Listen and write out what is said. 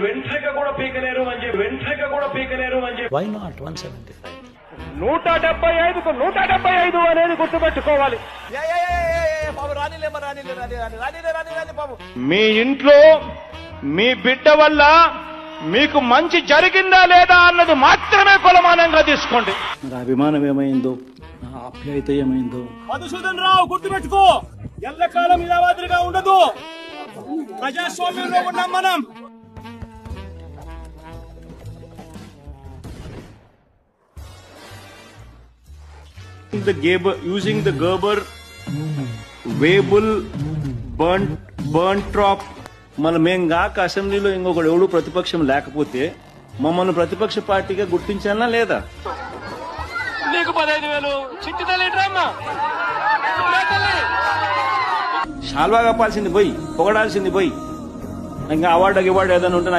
వెంట్రక కూడా పీకలేరు అని చెప్పి వై నాట్ 175? 175కు 175 అనేది గుర్తుపెట్టుకోవాలి. మీ ఇంట్లో మీ బిడ్డ వల్ల మీకు మంచి జరిగిందా లేదా అన్నది మాత్రమే కొలమానంగా తీసుకోండి. నా అభిమానం ఏమైందో, నా ఆప్యాయత ఏమైందో. మధుసూదన్ రావు గుర్తుపెట్టుకో, ఎల్లకాలం ఇలా మాదిరిగా ఉండదు. ప్రజాస్వామ్యంలో ఉన్నాం మనం. Using the Gerber, Weibull, Berntrop. మన మేం గాక అసెంబ్లీలో ఇంకొకడు ఎవడు ప్రతిపక్షం లేకపోతే మమ్మల్ని ప్రతిపక్ష పార్టీగా గుర్తించాలా లేదా? నీకు 15,000 చిట్టి తల్లి షాల్వా కప్పాల్సింది పోయి, పొగడాల్సింది పోయి, ఇంకా అవార్డు ఏదైనా ఉంటే